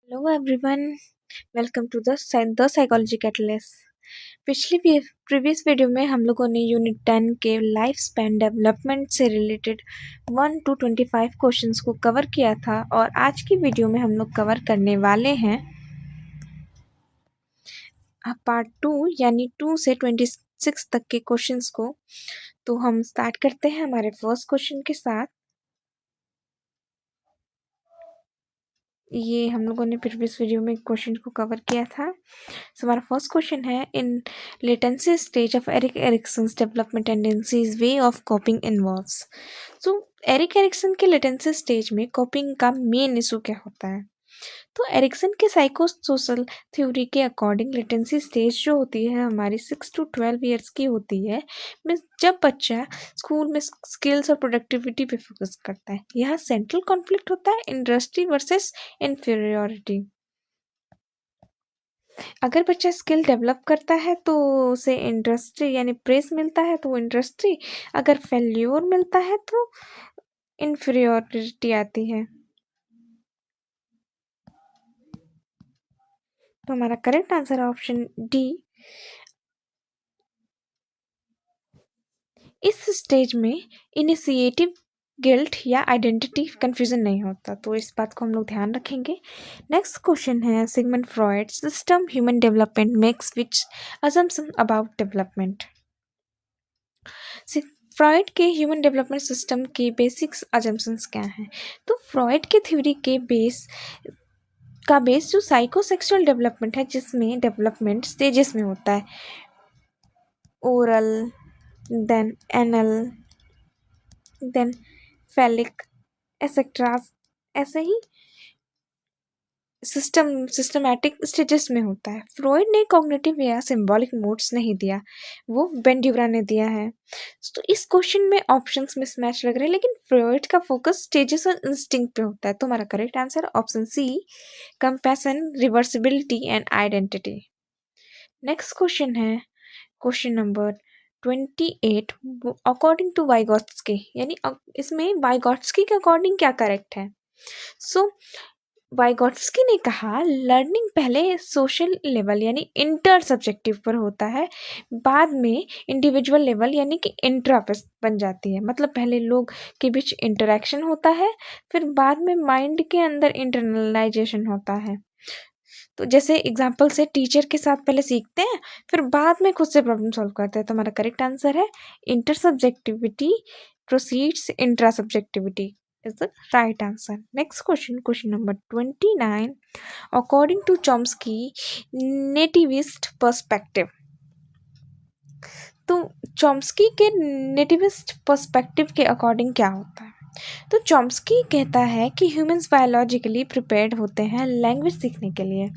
Hello everyone, welcome to the psychology catalyst. Previous video में हम लोगों ने यूनिट 10 के लाइफ स्पैन डेवलपमेंट से रिलेटेड 1 to 25 क्वेश्चंस को कवर किया था और आज की वीडियो में हम लोग कवर करने वाले हैं पार्ट 2 यानी 2 से 26 तक के क्वेश्चंस को। तो हम स्टार्ट करते हैं हमारे फर्स्ट क्वेश्चन के साथ। ये हम लोगों ने प्रीवियस वीडियो में क्वेश्चन को कवर किया था। सो हमारा फर्स्ट क्वेश्चन है, in latency stage of Erik Erikson's development tendencies way of coping involves. So Erik Erikson के लेटेंसी स्टेज में कॉपिंग का मेन इशू क्या होता है? तो एरिक्सन के साइकोसोशल थ्योरी के अकॉर्डिंग लेटेंसी स्टेज जो होती है हमारी 6 to 12 ईयर्स की होती है, मीन्स जब बच्चा स्कूल में स्किल्स और प्रोडक्टिविटी पे फोकस करता है। यहाँ सेंट्रल कॉन्फ्लिक्ट होता है इंडस्ट्री वर्सेस इन्फीरियोरिटी। अगर बच्चा स्किल डेवलप करता है तो उसे इंडस्ट्री यानी प्रेस मिलता है तो वो इंडस्ट्री, अगर फेल्योर मिलता है तो इन्फीरियोरिटी आती है। तो हमारा करेक्ट आंसर है ऑप्शन डी। इस स्टेज में इनिशिएटिव, गिल्ट या आइडेंटिटी कंफ्यूजन नहीं होता, तो इस बात को हम लोग ध्यान रखेंगे। नेक्स्ट क्वेश्चन है, Sigmund Freud system human development makes which assumption about development. Freud के ह्यूमन डेवलपमेंट सिस्टम के बेसिक्स अजम्पशंस क्या हैं? तो फ्रॉइड के थ्योरी के बेस जो साइकोसेक्सुअल डेवलपमेंट है, जिसमें डेवलपमेंट स्टेजेस में होता है, oral, then anal, then phallic etcetera, ऐसे ही सिस्टमैटिक स्टेजेस में होता है। फ्रॉइड ने कॉग्निटिव या सिंबॉलिक मोड्स नहीं दिया, वो बेंड्यूरा ने दिया है। तो इस क्वेश्चन में ऑप्शंस मिसमैच लग रहे हैं, लेकिन फ्रॉइड का फोकस स्टेजेस और इंस्टिंक्ट पे होता है। तो हमारा correct answer option C, compassion, reversibility and identity. Next question है question number 28, according to Vygotsky, यानी इसमें वाइगॉट्स्की के अकॉर्डिंग क्या करेक्ट है? सो वाइगॉट्स्की ने कहा, लर्निंग पहले सोशल लेवल यानी इंटर सब्जेक्टिव पर होता है, बाद में इंडिविजुअल लेवल यानी कि इंट्रा पर बन जाती है। मतलब पहले लोग के बीच इंटरेक्शन होता है, फिर बाद में माइंड के अंदर इंटरनलाइजेशन होता है। तो जैसे एग्जाम्पल से टीचर के साथ पहले सीखते हैं, फिर बाद में खुद से प्रॉब्लम सॉल्व करते हैं। तो हमारा करेक्ट आंसर है inter subjectivity proceeds intra subjectivity is the right answer. Next question, question number 29. According to Chomsky, nativist perspective. तो चॉम्स्की के नेटिविस्ट पर्सपेक्टिव के अकॉर्डिंग क्या होता है? तो चॉम्स्की कहता है कि ह्यूमंस बायोलॉजिकली प्रिपेयर्ड होते हैं लैंग्वेज सीखने के लिए,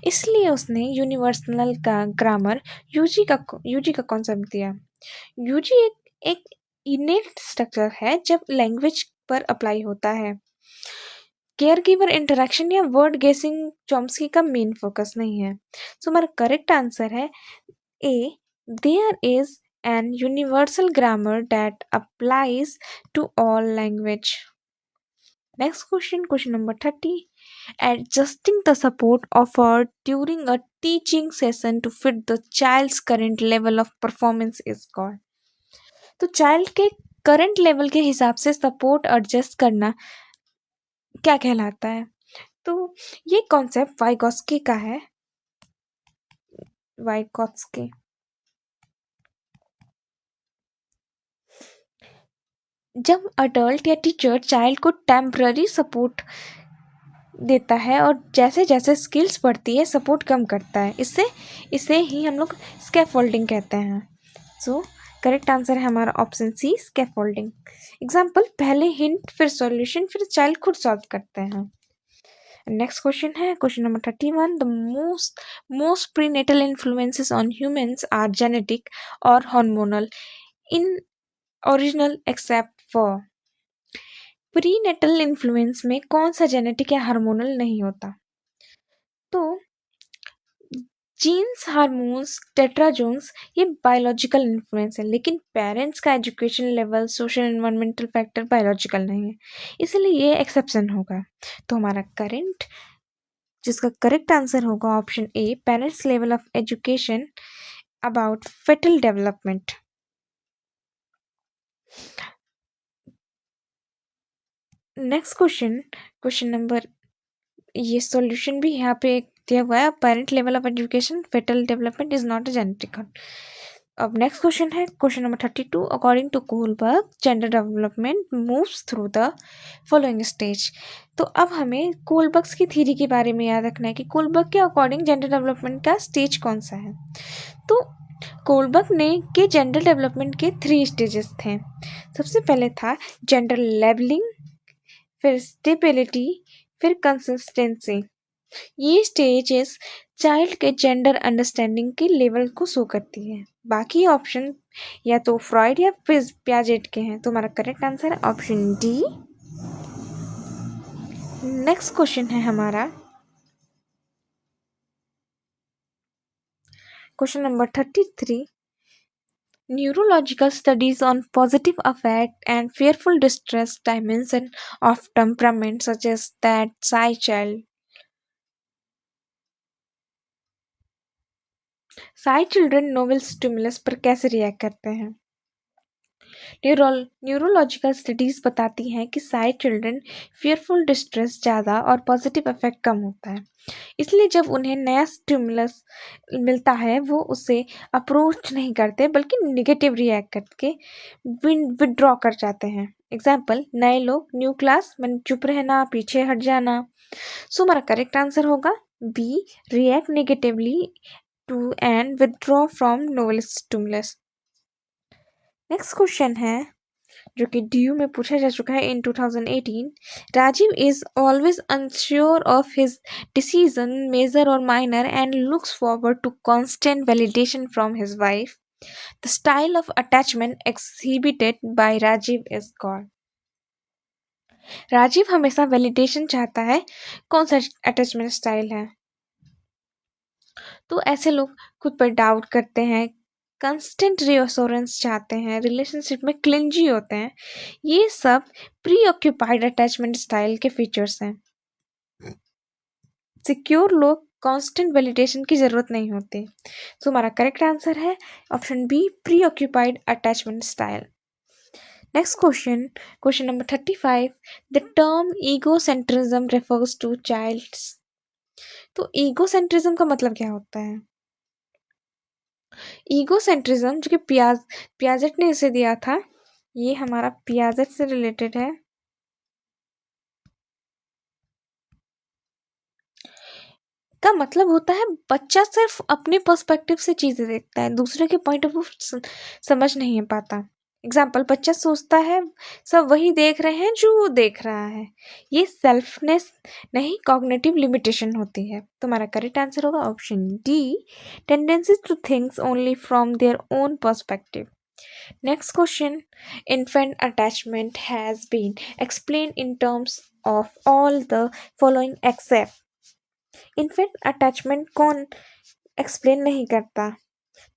इसलिए उसने यूनिवर्सल का ग्रामर यूजी का कॉन्सेप्ट दिया। यूजी एक इनेट स्ट्रक्चर है जब लैंग्वेज पर अप्लाई होता है। केयर गिवर इंटरेक्शन या वर्ड गेसिंग चॉम्स्की का मेन फोकस नहीं है। सो हमारा करेक्ट आंसर है A, there is an universal grammar that applies to all language. Next question, question number 30, adjusting the support offered during a teaching session to fit the child's current level of performance is called। तो child के current level के हिसाब से support adjust करना क्या कहलाता है? तो ये कॉन्सेप्ट वाइगॉट्स्की का है। वाइगॉट्स्की जब अडल्ट या टीचर चाइल्ड को टेम्पररी सपोर्ट देता है और जैसे जैसे स्किल्स बढ़ती है सपोर्ट कम करता है, इसे ही हम लोग स्कैफोल्डिंग कहते हैं। सो करेक्ट आंसर है हमारा ऑप्शन सी, स्कैफोल्डिंग। एग्जाम्पल, पहले हिंट फिर सॉल्यूशन फिर चाइल्ड खुद सॉल्व करते हैं। नेक्स्ट क्वेश्चन है question number 31, the most prenatal influences on humans are genetic और hormonal in original except for. Prenatal influence में कौन सा जेनेटिक या हार्मोनल नहीं होता? तो जीन्स, हार्मोन्स, टेट्राजोन्स ये बायोलॉजिकल इन्फ्लुएंस है, लेकिन पेरेंट्स का education level, social environmental factor biological नहीं है, इसलिए ये एक्सेप्शन होगा। तो हमारा करेंट जिसका करेक्ट आंसर होगा option A, parents level of education about fetal development. Next question number, ये सॉल्यूशन भी यहाँ पे दिया हुआ है, parent level of education fetal development is not a genetic. अब नेक्स्ट क्वेश्चन है question number 32, according to Kohlberg gender development moves through the following stage. तो अब हमें कोलबर्ग्स की थ्योरी के बारे में याद रखना है कि कोलबर्ग के अकॉर्डिंग जेंडर डेवलपमेंट का स्टेज कौन सा है। तो कोलबर्ग ने के जेंडर डेवलपमेंट के 3 स्टेजेस थे। सबसे पहले था जेंडर लेबलिंग, फिर स्टेबिलिटी, फिर कंसिस्टेंसी। ये स्टेजेस चाइल्ड के जेंडर अंडरस्टैंडिंग के लेवल को शो करती है। बाकी ऑप्शन या तो फ्रॉइड या पियाजेट के हैं। तो हमारा करेक्ट आंसर है ऑप्शन डी। नेक्स्ट क्वेश्चन है हमारा question number 33, neurological studies on positive affect and fearful distress dimension of temperament suggest that shy children novel stimulus पर कैसे रिएक्ट करते हैं। न्यूरोलॉजिकल स्टडीज बताती हैं कि साइड चिल्ड्रन फियरफुल डिस्ट्रेस ज़्यादा और पॉजिटिव इफेक्ट कम होता है। इसलिए जब उन्हें नया स्टिमुलस मिलता है वो उसे अप्रोच नहीं करते बल्कि निगेटिव रिएक्ट करके विड्रॉ कर जाते हैं। एग्जाम्पल, नए लोग, न्यू क्लास, मन चुप रहना, पीछे हट जाना। सो हमारा करेक्ट आंसर होगा B, react negatively to and withdraw from novel stimulus. Next question है जो कि DU में पूछा जा चुका है in 2018। Rajiv is always unsure of his decision, major और minor, and looks forward to constant validation from his wife. The style of attachment exhibited by Rajiv is called. Rajiv हमेशा वैलिडेशन चाहता है, कौन सा अटैचमेंट स्टाइल है। तो ऐसे लोग खुद पर डाउट करते हैं, कंस्टेंट रिअश्योरेंस चाहते हैं, रिलेशनशिप में क्लिंजी होते हैं। ये सब प्री ऑक्यूपाइड अटैचमेंट स्टाइल के फीचर्स हैं। सिक्योर लोग कांस्टेंट वैलिडेशन की जरूरत नहीं होती। तो हमारा करेक्ट आंसर है option B, preoccupied attachment style. Next question number 35, the term egocentrism refers to child's. तो ईगोसेंट्रिज्म का मतलब क्या होता है। ईगोसेंट्रिज्म जो कि पियाजेट ने इसे दिया था, ये हमारा पियाजेट से रिलेटेड है। का मतलब होता है बच्चा सिर्फ अपने पर्सपेक्टिव से चीजें देखता है, दूसरे के पॉइंट ऑफ व्यू समझ नहीं पाता। एग्जाम्पल, बच्चा सोचता है सब वही देख रहे हैं जो वो देख रहा है। ये सेल्फनेस नहीं, कॉग्निटिव लिमिटेशन होती है। तो हमारा करेक्ट आंसर होगा option D, tendencies to thinks only from their own perspective. Next question, infant attachment has been explained in terms of all the following except। Infant attachment कौन एक्सप्लेन नहीं करता।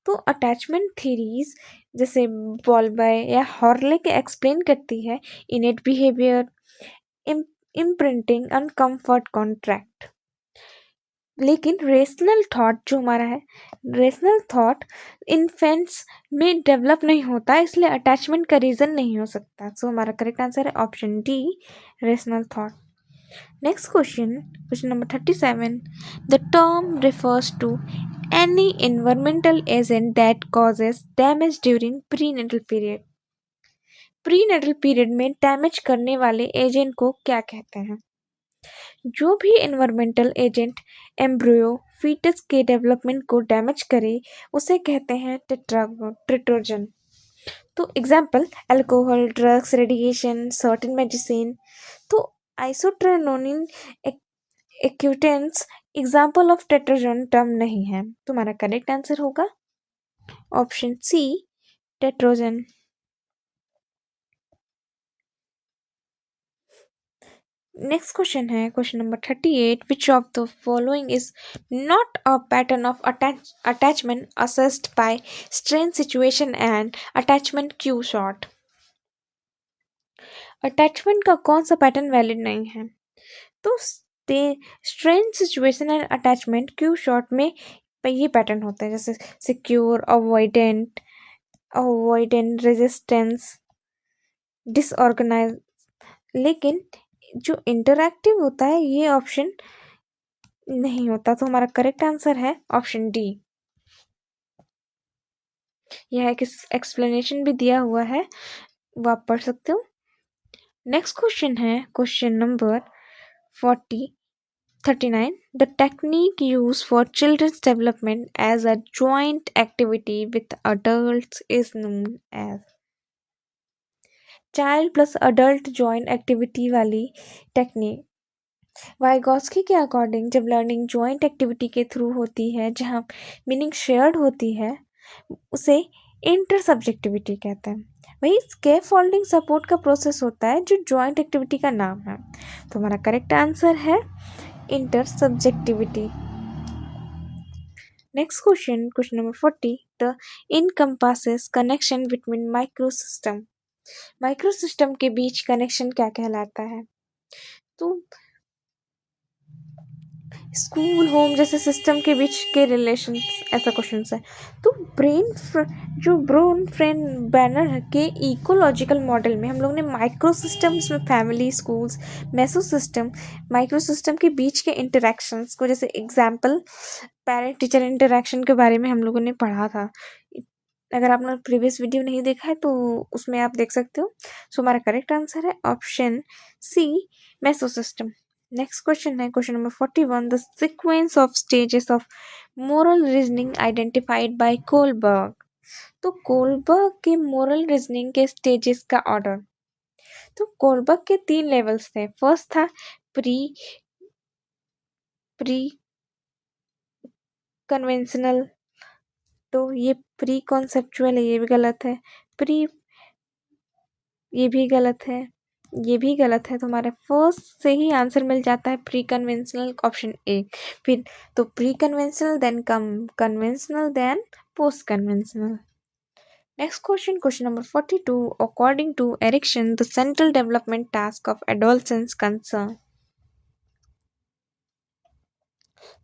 तो attachment theories जैसे बॉल्बय या हॉर्लिक explain करती है इनेट behaviour, imprinting and comfort contract. लेकिन rational thought जो हमारा है, रेशनल थॉट इन्फेंट्स में डेवलप नहीं होता, इसलिए अटैचमेंट का रीज़न नहीं हो सकता। सो हमारा करेक्ट आंसर है option D, rational thought. Next question number 37, the term refers to any environmental agent that causes damage during prenatal period। Prenatal period में डैमेज करने वाले एजेंट को क्या कहते हैं। जो भी एनवायरमेंटल एजेंट एम्ब्रियो फीटस के डेवलपमेंट को डैमेज करे उसे कहते हैं टेट्रोजन। तो example, alcohol, drugs, radiation, certain medicine. तो आइसोट्रेनोनिन एक्यूटेंस एग्जाम्पल ऑफ टेट्रोजन टर्म नहीं है। तुम्हारा करेक्ट आंसर होगा ऑप्शन सी, टेट्रोजन। नेक्स्ट क्वेश्चन है question number 38, which of the following is not a pattern of attachment assessed by strain situation and attachment Q shot. Attachment का कौन सा pattern valid नहीं है। तो ते strange situation and attachment Q short में ये पैटर्न होता है, जैसे सिक्योर, अवॉइडेंट, रेजिस्टेंस, डिसऑर्गेनाइज। लेकिन जो इंटरैक्टिव होता है ये ऑप्शन नहीं होता, तो हमारा करेक्ट आंसर है ऑप्शन डी। यह एक एक्सप्लेनेशन भी दिया हुआ है, वो आप पढ़ सकते हो। नेक्स्ट क्वेश्चन है question number 39. The technique used for children's development as a joint activity with adults is known as। Child plus adult joint activity वाली टेक्निक वाइगॉस्की के अकॉर्डिंग जब लर्निंग जॉइंट एक्टिविटी के थ्रू होती है, जहाँ meaning shared होती है, उसे इंटर सब्जेक्टिविटी कहते हैं। वही स्केप फोल्डिंग सपोर्ट का प्रोसेस होता है जो जॉइंट एक्टिविटी का नाम है। तो हमारा करेक्ट आंसर है inter subjectivity. Next question, question number 40। The encompasses connection between microsystem. Microsystem के बीच कनेक्शन क्या कहलाता है? तो स्कूल, होम जैसे सिस्टम के बीच के रिलेशन, ऐसा क्वेश्चन है। तो जो ब्रोन फ्रेन बैनर के इकोलॉजिकल मॉडल में हम लोग ने माइक्रो सिस्टम्स में family, schools, meso system, micro system के बीच के इंटरेक्शंस को, जैसे एग्जाम्पल पेरेंट टीचर इंटरेक्शन के बारे में हम लोगों ने पढ़ा था। अगर आपने प्रीवियस वीडियो नहीं देखा है तो उसमें आप देख सकते हो। सो हमारा करेक्ट आंसर है option C, mesosystem. Next question है question number 41। The sequence of stages of moral reasoning identified by Kohlberg. तो कोलबर्ग के मोरल रीजनिंग के स्टेजेस का ऑर्डर। तो कोलबर्ग के 3 लेवल्स थे। फर्स्ट था प्री कन्वेंशनल, तो ये प्री कॉन्सेप्चुअल है, ये भी गलत है। प्री, ये भी गलत है, ये भी गलत है। तो हमारे फर्स्ट से ही आंसर मिल जाता है प्री कन्वेंशनल, ऑप्शन ए। फिर तो preconventional, then conventional, then postconventional. Next question, question number 42। According to Erikson the central development task of adolescence concern.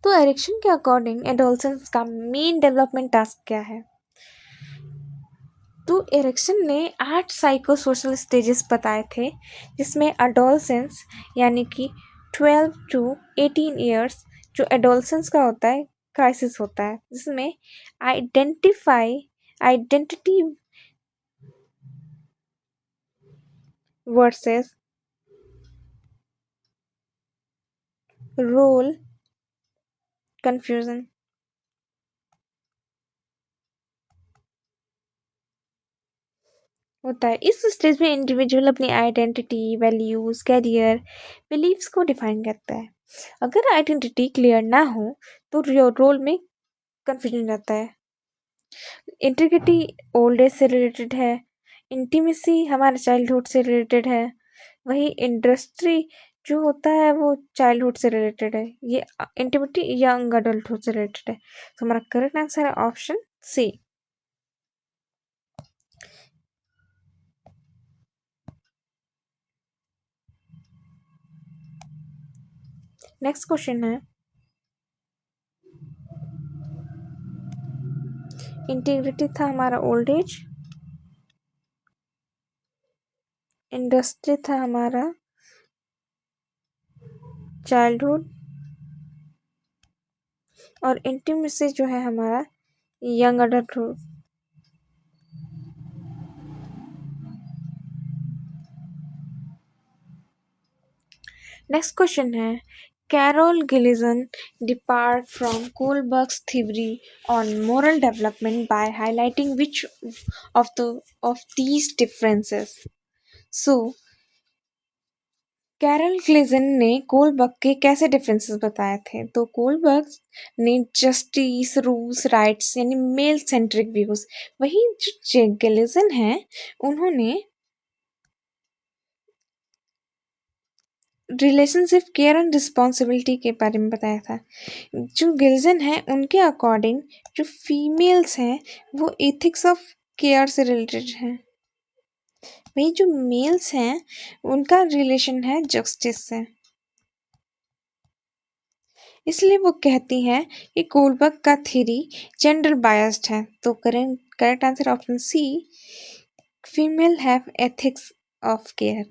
तो एरिक्सन के अकॉर्डिंग एडोलसेंस का मेन डेवलपमेंट टास्क क्या है? तो Ericsson ने 8 psycho social stages बताए थे, जिसमें अडोलसेंस यानी कि 12 टू 18 ईयर्स जो एडोलसेंस का होता है, क्राइसिस होता है, जिसमें आइडेंटिटी वर्सेस रोल कंफ्यूजन होता है। इस स्टेज में इंडिविजुअल अपनी आइडेंटिटी, वैल्यूज, कैरियर, बिलीव्स को डिफाइन करता है। अगर आइडेंटिटी क्लियर ना हो तो रोल में कंफ्यूजन रहता है। इंटीग्रिटी ओल्ड एज से रिलेटेड है, इंटीमेसी हमारे चाइल्डहुड से रिलेटेड है, वही इंडस्ट्री जो होता है वो चाइल्डहुड से रिलेटेड है, ये इंटीमेटी यंग अडल्टहुड से रिलेटेड है। तो हमारा करेक्ट आंसर है ऑप्शन सी। नेक्स्ट क्वेश्चन है, इंटीग्रिटी था हमारा ओल्ड एज, इंडस्ट्री था हमारा चाइल्डहुड, और इंटीमेसी जो है हमारा यंग अडल्टहुड। नेक्स्ट क्वेश्चन है, Carol Gilligan depart from Kohlberg's theory on moral development by highlighting which of these differences? So Carol Gilligan ने कोलबर्ग के कैसे डिफरेंसेस बताए थे? तो कोलबर्ग ने जस्टिस, रूल्स, राइट्स यानी मेल सेंट्रिक व्यूज, वही जो गिलिसन है उन्होंने रिलेशनशिप, केयर एंड रिस्पॉन्सिबिलिटी के बारे में बताया था। जो गिल्जन है उनके अकॉर्डिंग जो फीमेल्स हैं वो एथिक्स ऑफ केयर से रिलेटेड हैं, वही जो मेल्स हैं उनका रिलेशन है जस्टिस से। इसलिए वो कहती हैं कि कोलबर्ग का थ्योरी जेंडर बायस्ड है। तो correct answer option C, female have ethics of care.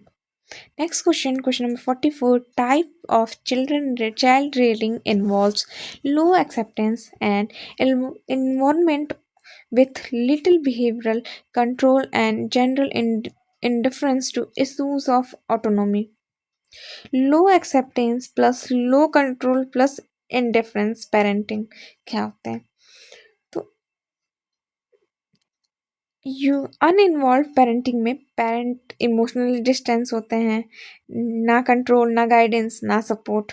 Next question, question number 44. Type of child rearing involves low acceptance and involvement with little behavioral control and general indifference to issues of autonomy. Low acceptance plus low control plus indifference parenting क्या होते हैं? तो uninvolved parenting में parent emotionally distance होते हैं, ना control, ना guidance, ना सपोर्ट।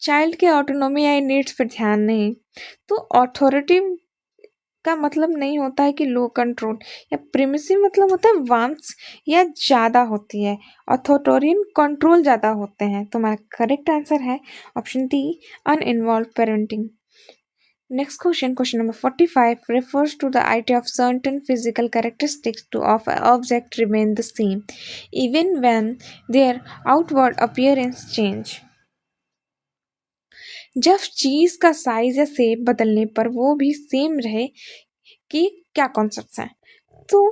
चाइल्ड के ऑटोनॉमी या नीड्स पर ध्यान नहीं। तो ऑथोरिटी का मतलब नहीं होता है कि लो कंट्रोल, या प्रिमिसिव मतलब होता है वार्म्स या ज़्यादा होती है। ऑथोरिटेरियन कंट्रोल ज़्यादा होते हैं। तो हमारा करेक्ट आंसर है option D, uninvolved parenting. Next question, question number 45, refers to the idea of certain physical characteristics of an object remain the same even when their outward appearance change. जब चीज का size या shape बदलने पर वो भी same रहे कि क्या कॉन्सेप्ट हैं? तो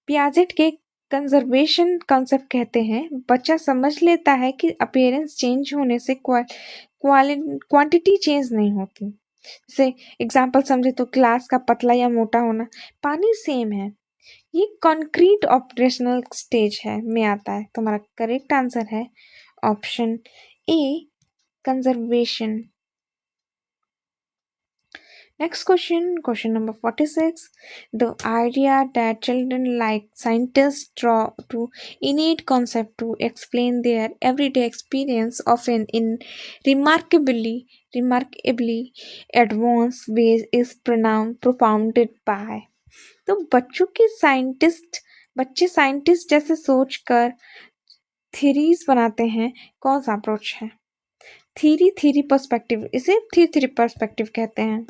पियाजेट के कंजर्वेशन कॉन्सेप्ट कहते हैं बच्चा समझ लेता है कि अपीयरेंस चेंज होने से क्वांटिटी चेंज नहीं होती। जैसे एग्जाम्पल समझे तो ग्लास का पतला या मोटा होना, पानी सेम है। ये कॉन्क्रीट ऑपरेशनल स्टेज है में आता है। तो हमारा करेक्ट आंसर है option A, conservation. Next question, question number 46. The idea that children like scientists draw to innate concept to explain their everyday experience often in remarkably advanced ways is propounded by. तो बच्चे scientist जैसे सोचकर theories बनाते हैं। कौन सा approach है? Theory perspective, इसे थ्योरी पर्सपेक्टिव कहते हैं।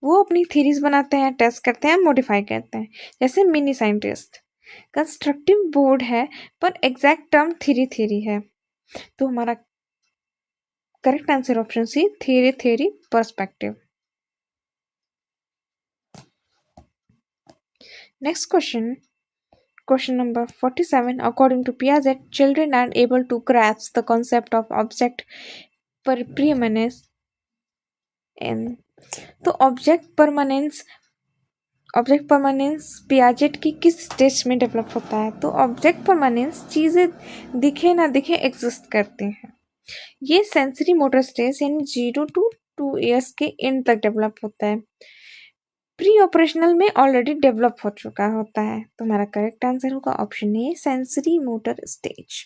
वो अपनी थ्योरीज बनाते हैं, टेस्ट करते हैं, मॉडिफाई करते हैं, जैसे मिनी साइंटिस्ट। कंस्ट्रक्टिव बोर्ड है पर एग्जैक्ट टर्म थ्योरी है। तो हमारा correct answer option C, theory perspective. Next question, question number 47. According to Piaget, children are able to grasp the concept of object permanence in. तो object permanence Piaget की किस stage में develop होता है? तो ऑब्जेक्ट परमानेंस चीज़ें दिखे ना दिखे एग्जिस्ट करती हैं। ये सेंसरी मोटर स्टेज यानी 0 to 2 years के एंड तक डेवलप होता है। प्री ऑपरेशनल में ऑलरेडी डेवलप हो चुका होता है। तो हमारा करेक्ट आंसर होगा option A, sensory motor stage.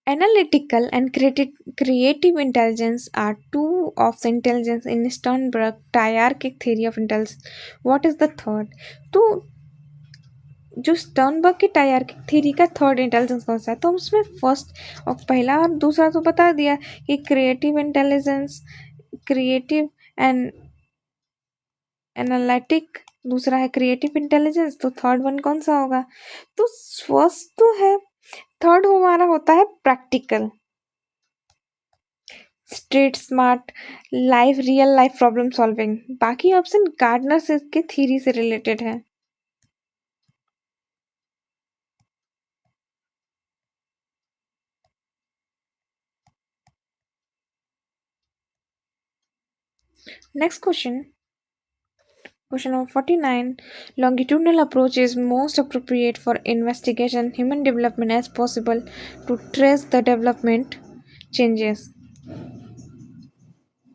Analytical and creative intelligence are two of the intelligence in Sternberg triarchic theory of intelligence. What is the third? तो जो स्टर्नबर्ग की टायरकिक थ्योरी का थर्ड इंटेलिजेंस कौन सा है? तो उसमें फर्स्ट और पहला और दूसरा तो बता दिया कि creative intelligence, creative and analytic, दूसरा है क्रिएटिव इंटेलिजेंस। तो थर्ड वन कौन सा होगा? तो फर्स्ट तो है, थर्ड हमारा होता है practical, straight smart, real life problem solving. बाकी ऑप्शन गार्डनर से के थ्योरी से रिलेटेड है। Next question, question number 49. Longitudinal approach is most appropriate for investigation human development as possible to trace the development changes.